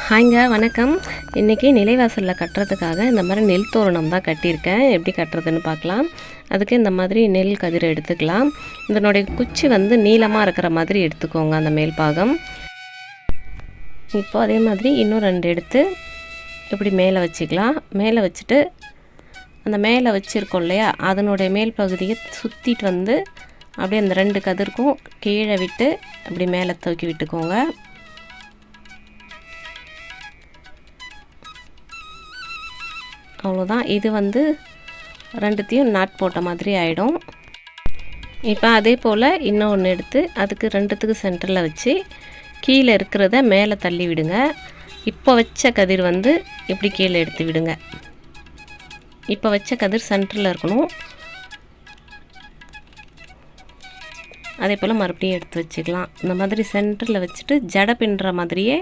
ஹாய்ங்க, வணக்கம். இன்றைக்கி நிலைவாசலில் கட்டுறதுக்காக இந்த மாதிரி நெல் தோரணம் தான் கட்டியிருக்கேன். எப்படி கட்டுறதுன்னு பார்க்கலாம். அதுக்கு இந்த மாதிரி நெல் கதிரை எடுத்துக்கலாம். இதனுடைய குச்சி வந்து நீளமாக இருக்கிற மாதிரி எடுத்துக்கோங்க, அந்த மேல் பாகம். இப்போ அதே மாதிரி இன்னும் 2 எடுத்து இப்படி மேலே வச்சுக்கலாம். மேலே வச்சுட்டு அந்த மேலே வச்சுருக்கோம் இல்லையா, அதனுடைய மேல் பகுதியை சுற்றிட்டு வந்து அப்படியே அந்த 2 கதிர்க்கும் கீழே விட்டு அப்படி மேலே தூக்கி விட்டுக்கோங்க. அவ்வளோதான். இது வந்து 2த்தையும் நாட் போட்ட மாதிரி ஆகிடும். இப்போ அதே போல் இன்னொன்று எடுத்து அதுக்கு 2த்துக்கு சென்டரில் வச்சு கீழே இருக்கிறத மேலே தள்ளி விடுங்க. இப்போ வச்ச கதிர் வந்து இப்படி கீழே எடுத்து விடுங்க. இப்போ வச்ச கதிர் சென்டரில் இருக்கணும். அதே போல் மறுபடியும் எடுத்து வச்சுக்கலாம். இந்த மாதிரி சென்டரில் வச்சுட்டு ஜடை பின்னுற மாதிரியே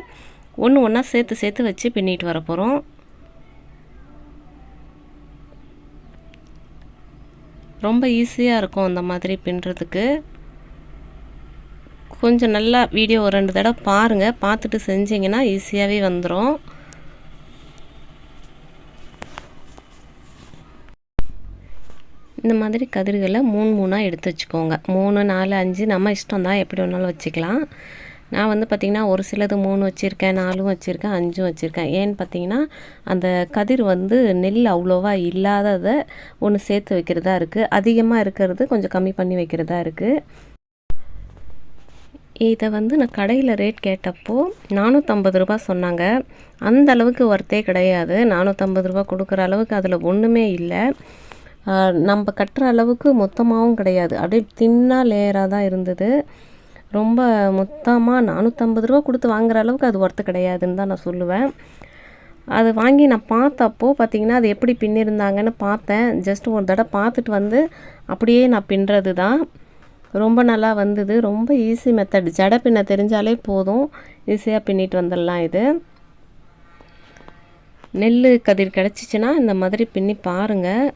ஒன்று ஒன்றா சேர்த்து வச்சு பின்னிட்டு வர போகிறோம். ரொம்ப ஈஸியாக இருக்கும் அந்த மாதிரி பின்னுறதுக்கு. கொஞ்சம் நல்லா வீடியோ ஒரு 2 தடவை பாருங்கள். பார்த்துட்டு செஞ்சிங்கன்னா ஈஸியாகவே வந்துடும். இந்த மாதிரி கதிர்களை 3 எடுத்து வச்சுக்கோங்க. 3, 4, 5 நம்ம இஷ்டம் தான், எப்படி வேணாலும் வச்சுக்கலாம். நான் வந்து பார்த்திங்கன்னா ஒரு சிலது 3 வச்சுருக்கேன், 4 வச்சுருக்கேன், 5 வச்சுருக்கேன். ஏன்னு பார்த்திங்கன்னா அந்த கதிர் வந்து நெல் அவ்வளோவா இல்லாததை ஒன்று சேர்த்து வைக்கிறதா இருக்குது. அதிகமாக இருக்கிறது கொஞ்சம் கம்மி பண்ணி வைக்கிறதா இருக்குது. இதை வந்து நான் கடையில் ரேட் கேட்டப்போ 450 ரூபா சொன்னாங்க. அந்த அளவுக்கு ஒர்த்தே கிடையாது. 450 ரூபா கொடுக்குற அளவுக்கு அதில் ஒன்றுமே இல்லை. நம்ம கட்டுற அளவுக்கு மொத்தமாகவும் கிடையாது. அப்படியே தின்னாக லேயராக தான் இருந்தது. ரொம்ப மொத்தமாக 450 ரூபா கொடுத்து வாங்குகிற அளவுக்கு அது ஒர்த்து கிடையாதுன்னு தான் நான் சொல்லுவேன். அது வாங்கி நான் பார்த்தப்போ பார்த்திங்கன்னா அது எப்படி பின்னிருந்தாங்கன்னு பார்த்தேன். ஜஸ்ட் ஒரு தடவை பார்த்துட்டு வந்து அப்படியே நான் பின்னுறது தான். ரொம்ப நல்லா வந்தது. ரொம்ப ஈஸி மெத்தட். ஜடை பின்ன தெரிஞ்சாலே போதும், ஈஸியாக பின்னிட்டு வந்துடலாம். இது நெல் கதிர் கிடச்சிச்சின்னா இந்த மாதிரி பின்னி பாருங்கள்.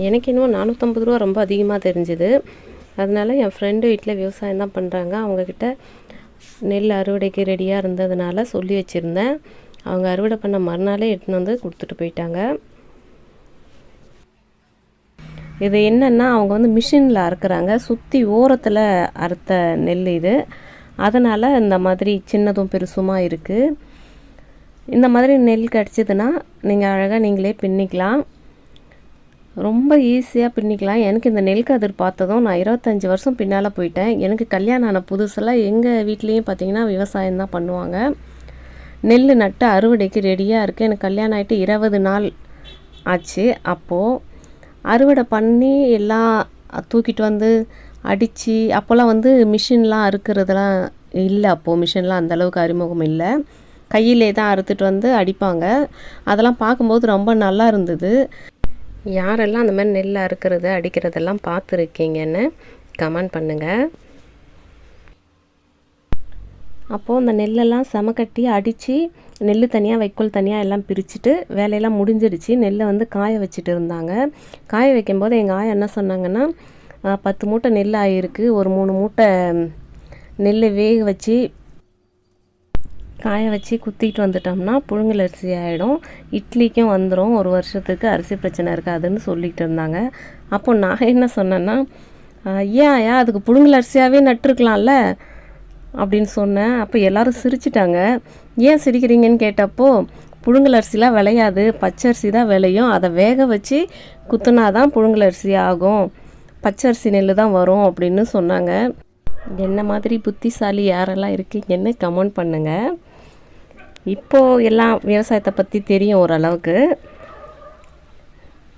எனக்கு இன்னும் 450 ரூபா ரொம்ப அதிகமாக தெரிஞ்சுது. அதனால என் ஃப்ரெண்டு வீட்டில் விவசாயம் தான் பண்ணுறாங்க. அவங்கக்கிட்ட நெல் அறுவடைக்கு ரெடியாக இருந்ததுனால சொல்லி வச்சுருந்தேன். அவங்க அறுவடை பண்ண மறுநாளே எடுத்துன்னு வந்து கொடுத்துட்டு போயிட்டாங்க. இது என்னென்னா அவங்க வந்து மிஷினில் அறுக்கிறாங்க. சுற்றி ஓரத்தில் அறுத்த நெல் இது. அதனால் இந்த மாதிரி சின்னதும் பெருசுமாக இருக்குது. இந்த மாதிரி நெல் கிடச்சிதுன்னா நீங்கள் அழகாக நீங்களே பின்னிக்கலாம். ரொம்ப ஈஸியாக பின்னிக்கலாம். எனக்கு இந்த நெல் கதிர் பார்த்ததும் நான் 25 வருஷம் பின்னால் போயிட்டேன். எனக்கு கல்யாணம் ஆன புதுசெல்லாம் எங்கள் வீட்லேயும் பார்த்திங்கன்னா விவசாயம் தான் பண்ணுவாங்க. நெல் நட்டு அறுவடைக்கு ரெடியாக இருக்குது. எனக்கு கல்யாணம் ஆகிட்டு 20 நாள் ஆச்சு. அப்போது அறுவடை பண்ணி எல்லாம் தூக்கிட்டு வந்து அடித்து, அப்போல்லாம் வந்து மிஷின்லாம் அறுக்கிறதுலாம் இல்லை. அப்போது மிஷின்லாம் அந்தளவுக்கு அறிமுகம் இல்லை. கையிலே தான் அறுத்துட்டு வந்து அடிப்பாங்க. அதெல்லாம் பார்க்கும்போது ரொம்ப நல்லா இருந்தது. யாரெல்லாம் அந்த மாதிரி நெல் அறுக்கிறது அடிக்கிறதெல்லாம் பார்த்துருக்கீங்கன்னு கமெண்ட் பண்ணுங்கள். அப்போது அந்த நெல்லெல்லாம் சமக்கட்டி அடித்து நெல் தனியாக வைக்கோல் தனியாக எல்லாம் பிரிச்சுட்டு வேலையெல்லாம் முடிஞ்சிடுச்சு. நெல்லை வந்து காய வச்சுட்டு இருந்தாங்க. காய வைக்கும்போது எங்கள் ஆயா என்ன சொன்னாங்கன்னா 10 மூட்டை நெல் ஆகிருக்கு, ஒரு 3 மூட்டை நெல் வேக வச்சு காய வச்சு குத்திட்டு வந்துட்டோம்னா புழுங்கல் அரிசி ஆகிடும், இட்லிக்கும் வந்துடும், ஒரு வருஷத்துக்கு அரிசி பிரச்சனை இருக்காதுன்னு சொல்லிகிட்டு இருந்தாங்க. அப்போ நான் என்ன சொன்னேன்னா, ஏன் அதுக்கு புழுங்கல் அரிசியாகவே நட்டுருக்கலாம்ல அப்படின்னு சொன்னேன். அப்போ எல்லோரும் சிரிச்சிட்டாங்க. ஏன் சிரிக்கிறீங்கன்னு கேட்டப்போ, புழுங்கல் அரிசிலாம் விளையாது, பச்சரிசி தான் விளையும், அதை வேக வச்சு குத்துனா தான் புழுங்கல் அரிசி ஆகும், பச்சரிசி நெல் தான் வரும் அப்படின்னு சொன்னாங்க. என்ன மாதிரி புத்திசாலி யாரெல்லாம் இருக்கீங்கன்னு கமெண்ட் பண்ணுங்கள். இப்போது எல்லாம் விவசாயத்தை பற்றி தெரியும் ஓரளவுக்கு.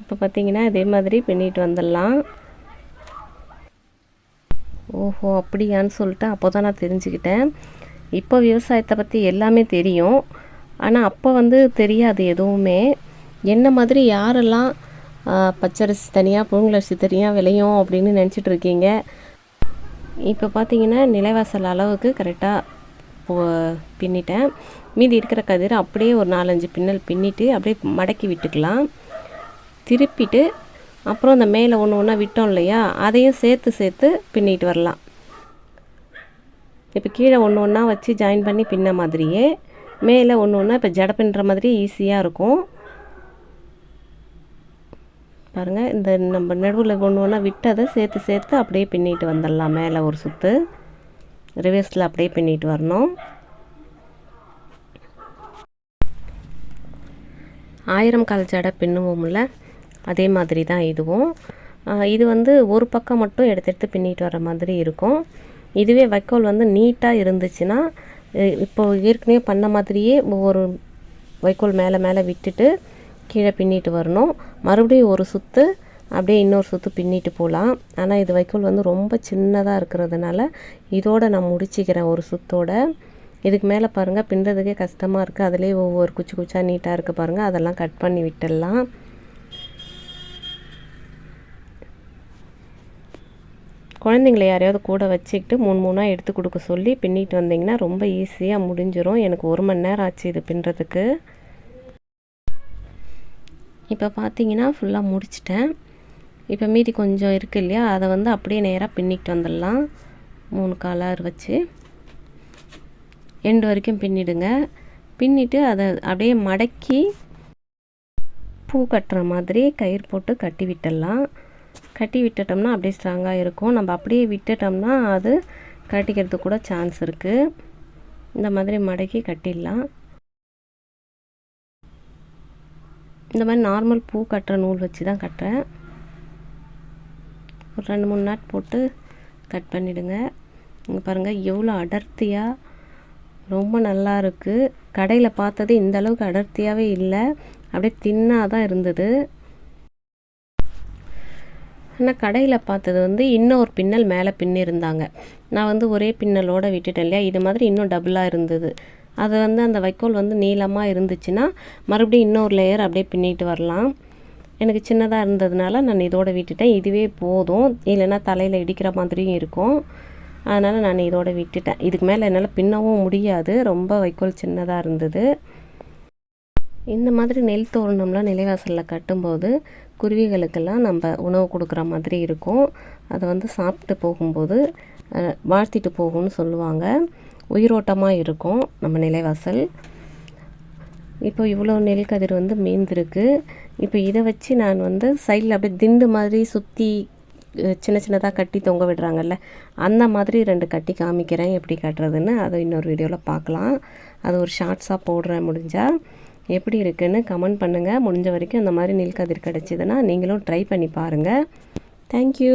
இப்போ பார்த்திங்கன்னா இதே மாதிரி பின்னிட்டு வந்துடலாம். ஓஹோ அப்படியான்னு சொல்லிட்டு அப்போ தான் நான் தெரிஞ்சுக்கிட்டேன். இப்போ விவசாயத்தை பற்றி எல்லாமே தெரியும். ஆனால் அப்போ வந்து தெரியாது எதுவுமே. என்ன மாதிரி யாரெல்லாம் பச்சரிசி தனியாக புழுங்கலரிசி தனியாக விளையும் அப்படின்னு நினச்சிட்டு இருக்கீங்க. இப்போ பார்த்திங்கன்னா நிலைவாசல் அளவுக்கு கரெக்டாக பின்னிட்டேன். மீதி இருக்கிற கதிரை அப்படியே ஒரு 4-5 பின்னல் பின்னிட்டு அப்படியே மடக்கி விட்டுக்கலாம். திருப்பிட்டு அப்புறம் அந்த மேலே ஒன்று ஒன்றா விட்டோம் இல்லையா, அதையும் சேர்த்து பின்னிட்டு வரலாம். இப்போ கீழே ஒன்று ஒன்றா வச்சு ஜாயின் பண்ணி பின்ன மாதிரியே மேலே ஒன்று ஒன்றா இப்போ ஜடை பின்னுற மாதிரி ஈஸியாக இருக்கும். பாருங்கள், இந்த நம்ம நடுவில் ஒன்று ஒன்றா விட்டதை சேர்த்து சேர்த்து அப்படியே பின்னிட்டு வந்துடலாம். மேலே ஒரு சுற்று ரிவர்ஸில் அப்படியே பின்னிட்டு வரணும். 1000 கால் ஜடை பின்னுவோம்ல, அதே மாதிரி தான் இதுவும். இது வந்து ஒரு பக்கம் மட்டும் எடுத்து எடுத்து பின்னிட்டு வர மாதிரி இருக்கும். இதுவே வைக்கோல் வந்து நீட்டாக இருந்துச்சுன்னா இப்போது ஏற்கனவே பண்ண மாதிரியே ஒவ்வொரு வைக்கோல் மேலே மேலே விட்டுட்டு கீழே பின்னிட்டு வரணும். மறுபடியும் ஒரு சுற்று அப்படியே இன்னொரு சுற்று பின்னிட்டு போகலாம். ஆனால் இது வைக்கோல் வந்து ரொம்ப சின்னதாக இருக்கிறதுனால இதோடு நான் முடிச்சிக்கிறேன் ஒரு சுற்றோட. இதுக்கு மேலே பாருங்கள், பின்னுறதுக்கே கஷ்டமாக இருக்குது. அதிலே ஒவ்வொரு குச்சி குச்சாக நீட்டாக இருக்குது பாருங்கள். அதெல்லாம் கட் பண்ணி விட்டுடலாம். குழந்தைங்கள யாரையாவது கூட வச்சுக்கிட்டு 3 எடுத்து கொடுக்க சொல்லி பின்னிட்டு வந்தீங்கன்னா ரொம்ப ஈஸியாக முடிஞ்சிடும். எனக்கு 1 மணி நேரம் ஆச்சு இது பின்னுறதுக்கு. இப்போ பார்த்தீங்கன்னா ஃபுல்லாக முடிச்சிட்டேன். இப்போ மீதி கொஞ்சம் இருக்குது இல்லையா, அதை வந்து அப்படியே நேராக பின்னிட்டு வந்துடலாம். 3 கலர் வச்சு எண்டு வரைக்கும் பின்னிடுங்க. பின்னிட்டு அதை அப்படியே மடக்கி பூ கட்டுற மாதிரி கயிறு போட்டு கட்டி விட்டுடலாம். கட்டி விட்டுட்டோம்னா அப்படியே ஸ்ட்ராங்காக இருக்கும். நம்ம அப்படியே விட்டுட்டோம்னா அது கட்டிக்கிறதுக்கு கூட சான்ஸ் இருக்குது. இந்த மாதிரி மடக்கி கட்டிடலாம். இந்த மாதிரி நார்மல் பூ கட்டுற நூல் வச்சு தான் கட்டுறேன். ஒரு 2-3 நாட் போட்டு கட் பண்ணிவிடுங்க. இங்கே பாருங்கள் எவ்வளோ அடர்த்தியாக ரொம்ப நல்லா இருக்குது. கடையில் பார்த்தது இந்த அளவுக்கு அடர்த்தியாகவே இல்லை, அப்படியே தின்னாக தான் இருந்தது. ஆனால் கடையில் பார்த்தது வந்து இன்னும் ஒரு பின்னல் மேலே பின்னிருந்தாங்க. நான் வந்து ஒரே பின்னலோடு விட்டுட்டேன் இல்லையா, இது மாதிரி இன்னும் டபுளாக இருந்தது. அது வந்து அந்த வைக்கோல் வந்து நீளமாக இருந்துச்சுன்னா மறுபடியும் இன்னொரு லேயர் அப்படியே பின்னிட்டு வரலாம். எனக்கு சின்னதாக இருந்ததுனால நான் இதோடு விட்டுட்டேன். இதுவே போதும், இல்லைன்னா தலையில் இடிக்கிற மாதிரியும் இருக்கும். அதனால் நான் இதோடு விட்டுட்டேன். இதுக்கு மேலே என்னால் பின்னவும் முடியாது, ரொம்ப வைக்கோல் சின்னதாக இருந்தது. இந்த மாதிரி நெல் தோரணம்லாம் நிலைவாசலில் கட்டும்போது குருவிகளுக்கெல்லாம் நம்ம உணவு கொடுக்குற மாதிரி இருக்கும். அதை வந்து சாப்பிட்டு போகும்போது வாழ்த்திட்டு போகும்னு சொல்லுவாங்க. உயிரோட்டமாக இருக்கும் நம்ம நிலைவாசல். இப்போ இவ்வளோ நெல் கதிர் வந்து மீந்திருக்கு. இப்போ இதை வச்சு நான் வந்து சைடில் அப்படியே திண்டு மாதிரி சுற்றி சின்ன சின்னதாக கட்டி தொங்க விடுறாங்கல்ல, அந்த மாதிரி 2 கட்டி காமிக்கிறேன் எப்படி கட்டுறதுன்னு. அதை இன்னொரு வீடியோவில் பார்க்கலாம். அது ஒரு ஷார்ட்ஸாக போடுறேன். முடிஞ்சால் எப்படி இருக்குன்னு கமெண்ட் பண்ணுங்கள். முடிஞ்ச வரைக்கும் அந்த மாதிரி நெல் கதிர் கிடச்சிதுன்னா நீங்களும் ட்ரை பண்ணி பாருங்கள். தேங்க்யூ.